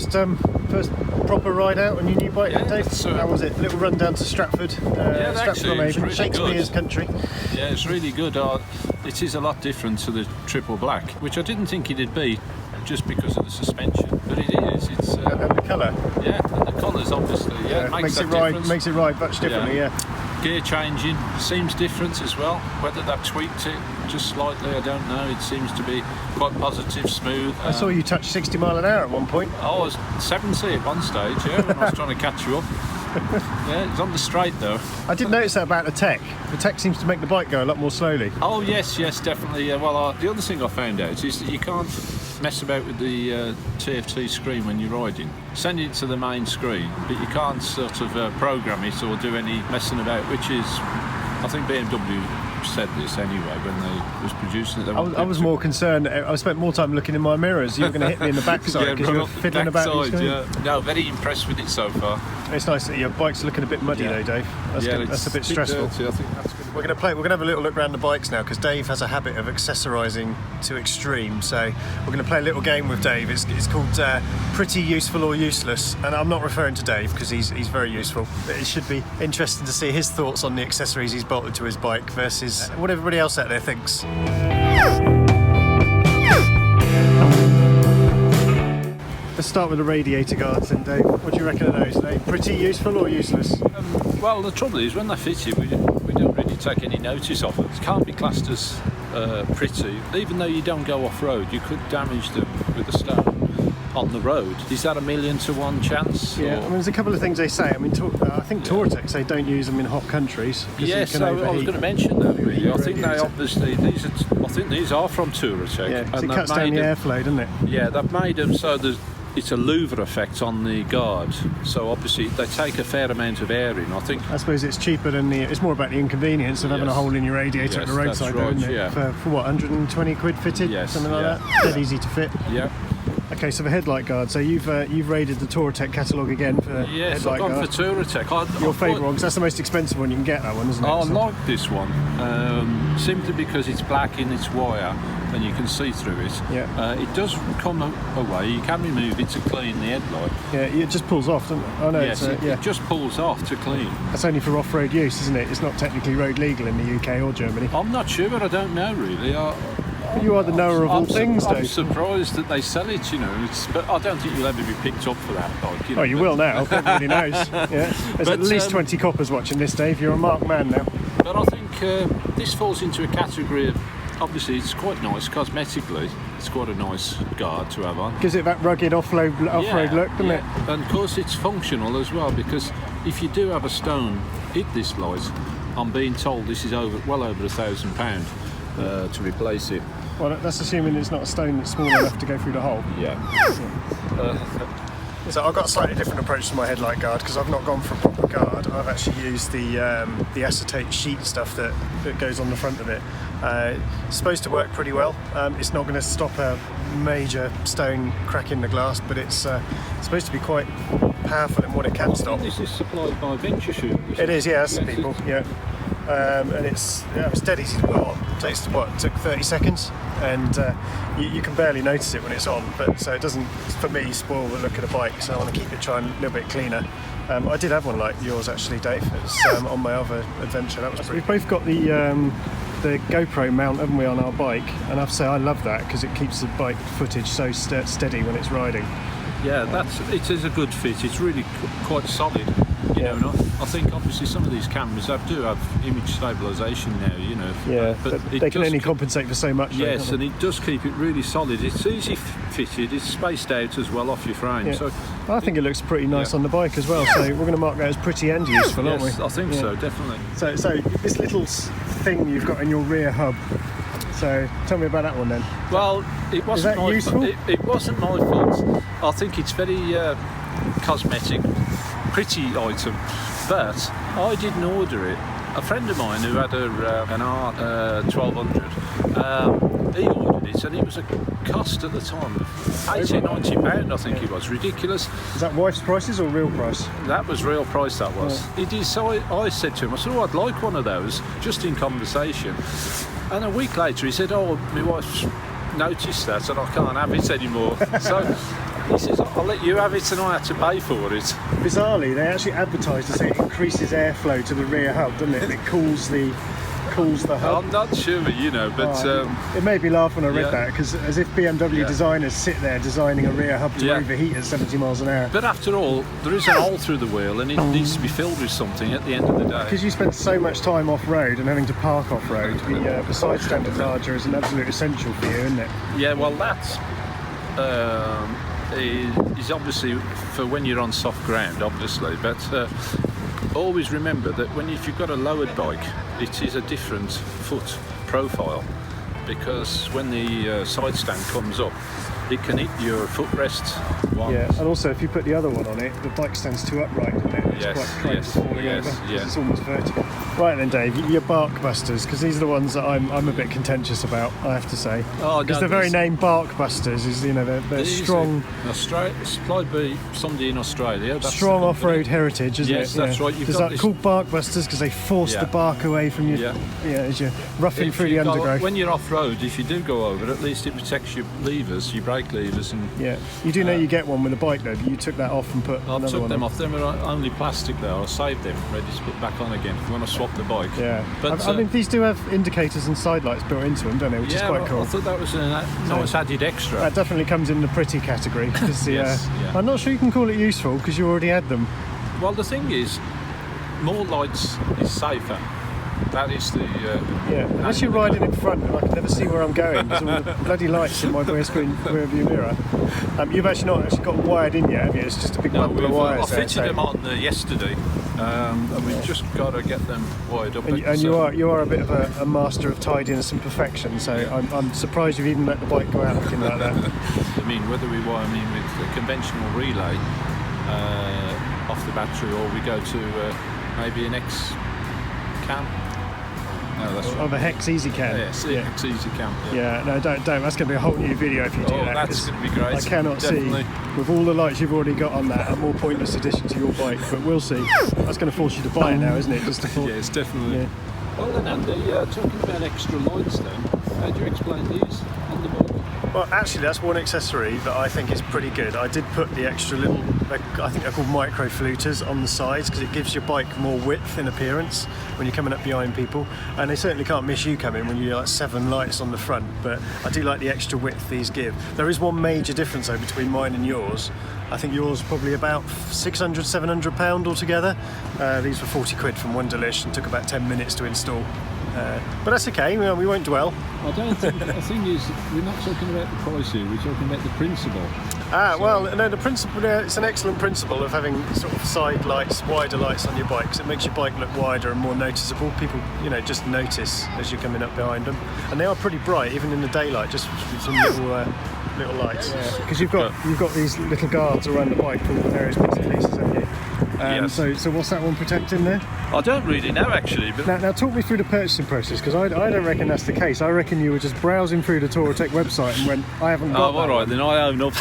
first proper ride out on your new bike, Dave? How was it? A little run down to Stratford, Stratford really Shakespeare Country. Yeah, it's really good. It is a lot different to the triple black, which I didn't think it'd be, just because of the suspension. But it is. It's and the colour. Yeah, and the colours obviously. Yeah, makes it ride much differently. Yeah. Gear changing seems different as well. Whether they've tweaked it just slightly, I don't know. It seems to be quite positive, smooth. I saw you touch 60 mile an hour at one point. I was 70 at one stage, yeah, when I was trying to catch you up. Yeah, it's on the straight though. I did notice that about the tech. The tech seems to make the bike go a lot more slowly. Oh yes, definitely. Well, the other thing I found out is that you can't mess about with the TFT screen when you're riding. Send it to the main screen, but you can't sort of program it or do any messing about, which is, I think BMW said this anyway when they was producing it. I was more concerned. I spent more time looking in my mirrors. You were going to hit me in the backside because you were fiddling about. No, very impressed with it so far. It's nice that your bike's looking a bit muddy though, Dave. That's a bit stressful. Dirty. I think that's good. We're going to have a little look around the bikes now because Dave has a habit of accessorising to extreme. So we're going to play a little game with Dave. It's called Pretty Useful or Useless, and I'm not referring to Dave because he's very useful. But it should be interesting to see his thoughts on the accessories he's bolted to his bike versus what everybody else out there thinks. Let's start with the radiator guards then, Dave. What do you reckon of those? Are they pretty useful or useless? Well, the trouble is when they're fitted, we don't really take any notice of it. It can't be classed as pretty. Even though you don't go off-road, you could damage them with a stone on the road. Is that 1,000,000 to 1 chance? Yeah, I mean, there's a couple of things they say. I mean, I think Touratech say don't use them in hot countries. Yes, I was going to mention that. Really, I think they obviously these are from Touratech. Yeah, and it cuts down the airflow, doesn't it? Yeah, they've made them so it's a louver effect on the guard, so obviously they take a fair amount of air in. I suppose it's cheaper than it's more about the inconvenience of having a hole in your radiator at the roadside, right, isn't it? Yeah. For what, 120 quid fitted? Yes, something like that. Dead easy to fit. Yeah. Okay, so the headlight guard. So you've raided the Touratech catalogue again for headlight guard. I've gone for Touratech. Your favourite one, because that's the most expensive one you can get. That one, isn't it? I like this one simply because it's black in its wire and you can see through it. Yeah. It does come away. You can remove it to clean the headlight. Yeah, it just pulls off, doesn't it? Oh no, yes, it just pulls off to clean. That's only for off-road use, isn't it? It's not technically road legal in the UK or Germany. I'm not sure, but I don't know really. You are the knower of all things, Dave. I'm surprised that they sell it, you know. But I don't think you'll ever be picked up for that. Like, you will now. Everybody knows. Yeah. There's at least 20 coppers watching this, Dave. You're a marked man now. But I think this falls into a category of, obviously, it's quite nice cosmetically. It's quite a nice guard to have on. Gives it that rugged off-road look, doesn't it? And of course, it's functional as well, because if you do have a stone hit this light, I'm being told this is well over £1,000 to replace it. Well, that's assuming it's not a stone that's small enough to go through the hole. Yeah. So I've got a slightly different approach to my headlight guard because I've not gone for a proper guard. I've actually used the acetate sheet stuff that goes on the front of it. It's supposed to work pretty well. It's not going to stop a major stone cracking the glass, but it's supposed to be quite powerful in what it can stop. This is supplied by Ventureshield. It is, yeah, that's people, yeah. And it's dead easy to put on. It took 30 seconds, and you can barely notice it when it's on, but so it doesn't, for me, spoil the look of the bike, so I want to keep it trying a little bit cleaner. I did have one like yours actually, Dave. It was on my other adventure. That was We've both got the GoPro mount, haven't we, on our bike, and I have to say I love that because it keeps the bike footage so steady when it's riding. Yeah, it is a good fit. It's really quite solid. You know, and I think obviously some of these cameras do have image stabilisation now, you know. Yeah, but they can only compensate for so much. Yes, and it does keep it really solid. It's easy fitted, it's spaced out as well off your frame. Yeah. So I think it looks pretty nice on the bike as well, so we're going to mark that as pretty and useful, aren't we? Yes, I think so, definitely. So this little thing you've got in your rear hub, so tell me about that one then. Well, it wasn't my fault. It wasn't my fault. I think it's very cosmetic, pretty item, but I didn't order it. A friend of mine who had an R1200, he ordered it, and it was a cost at the time of £80-90, I think it was. Ridiculous. Is that wife's prices or real price? That was real price, that was. Yeah. It is. So I said to him, I said, I'd like one of those, just in conversation. And a week later he said, my wife's noticed that and I can't have it anymore. So He says, I'll let you have it and I had to pay for it. Bizarrely, they actually advertise to say it increases airflow to the rear hub, doesn't it? And it cools the hub. I'm not sure, but... it made me laugh when I read yeah. that, because as if BMW designers sit there designing a rear hub to overheat at 70 miles an hour. But after all, there is a hole through the wheel and it needs to be filled with something at the end of the day. Because you spend so much time off-road and having to park off-road, the side stand enlarger is an absolute essential for you, isn't it? Yeah, well that's... is obviously for when you're on soft ground, obviously, but always remember that if you've got a lowered bike, it is a different foot profile, because when the side stand comes up, it can hit your footrest once. Yeah, and also if you put the other one on it, the bike stands too upright, doesn't it? It's quite prone to falling over, because it's almost vertical. Right then, Dave, your Barkbusters, because these are the ones that I'm a bit contentious about, I have to say. Because the very name Barkbusters is, they're strong. Supplied by somebody in Australia. That's strong off-road heritage, isn't it? Yes, that's right. Is that called Barkbusters because they force the bark away from you? As you're roughing through the undergrowth. When you're off-road, if you do go over, at least it protects your levers, your brake levers. And you do know you get one with a bike though, but you took that off and put another one on. I took them off. Them are only plastic though. I saved them, ready to put back on again when I swap the bike. Yeah, but I mean these do have indicators and side lights built into them, don't they? Which is quite cool. I thought that was a nice added extra. That definitely comes in the pretty category. Because I'm not sure you can call it useful because you already had them. Well, the thing is, more lights is safer. That is the... unless you're riding in front and I can never see where I'm going. There's all the bloody lights in my rear view mirror. You've actually not got them wired in yet, have you? It's just a big bundle of wires. I fitted them on yesterday, and we've just got to get them wired up. And you are a bit of a master of tidiness and perfection, so I'm surprised you've even let the bike go out looking like that. I mean, whether we wire them in with a conventional relay off the battery, or we go to maybe an X-cam. No, that's right. The Hex Easy Cam. Yes, Hex Easy Cam. No, don't. That's going to be a whole new video if you do that. That's going to be great. I cannot see, with all the lights you've already got on that, a more pointless addition to your bike, but we'll see. That's going to force you to buy it now, isn't it? It's definitely. Yeah. Well then, Andy, talking about extra lights then, how do you explain these on the bike? Well, actually, that's one accessory that I think is pretty good. I did put the extra little, I think they're called micro fluters on the sides, because it gives your bike more width in appearance when you're coming up behind people. And they certainly can't miss you coming when you're like 7 lights on the front, but I do like the extra width these give. There is one major difference though between mine and yours. I think yours are probably about £600–700 altogether. These were 40 quid from Wonderlish and took about 10 minutes to install. But that's okay, we won't dwell. I don't think, the thing is, we're not talking about the price here, we're talking about the principle. Well, no, the principle, it's an excellent principle of having sort of side lights, wider lights on your bike, because it makes your bike look wider and more noticeable. People, just notice as you're coming up behind them. And they are pretty bright, even in the daylight, just with some little lights. Because you've got these little guards around the bike for all the various bits and pieces, haven't you? Yes. So what's that one protecting there? I don't really know actually. But now talk me through the purchasing process, because I don't reckon that's the case. I reckon you were just browsing through the Touratech website and went, I haven't got that all right, one. Then I own up.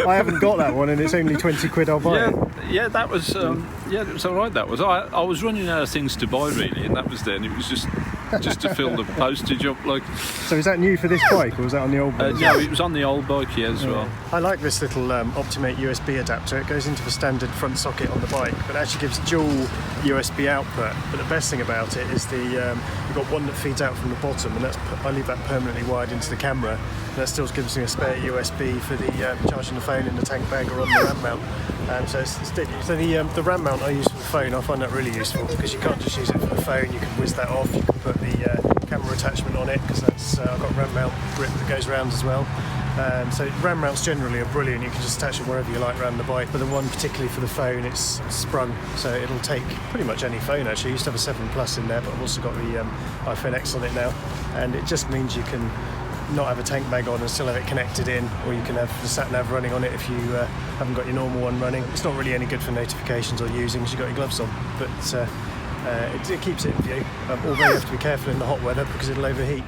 I haven't got that one and it's only 20 quid, I'll buy it. Yeah, that was, it was all right, that was. I was running out of things to buy really, and that was then. It was just to fill the postage up. So is that new for this bike, or was that on the old bike? No, it was on the old bike, as well. I like this little Optimate USB adapter. It goes into the standard front socket on the bike, but it actually gives dual USB output. But the best thing about it is you've got one that feeds out from the bottom, and I leave that permanently wired into the camera. And that still gives me a spare USB for the charging the phone in the tank bag or on the RAM mount. So it's steady. So the RAM mount I use for the phone, I find that really useful, because you can't just use it for the phone. You can whiz that off. You can put the camera attachment on it, because that's I've got RAM mount grip that goes around as well. So RAM mounts generally are brilliant. You can just attach it wherever you like around the bike. But the one particularly for the phone, it's sprung, so it'll take pretty much any phone actually. I used to have a 7 Plus in there, but I've also got the iPhone X on it now, and it just means you can not have a tank bag on and still have it connected in, or you can have the sat nav running on it if you haven't got your normal one running. It's not really any good for notifications or using because you've got your gloves on, but it keeps it in view, although you have to be careful in the hot weather because it'll overheat.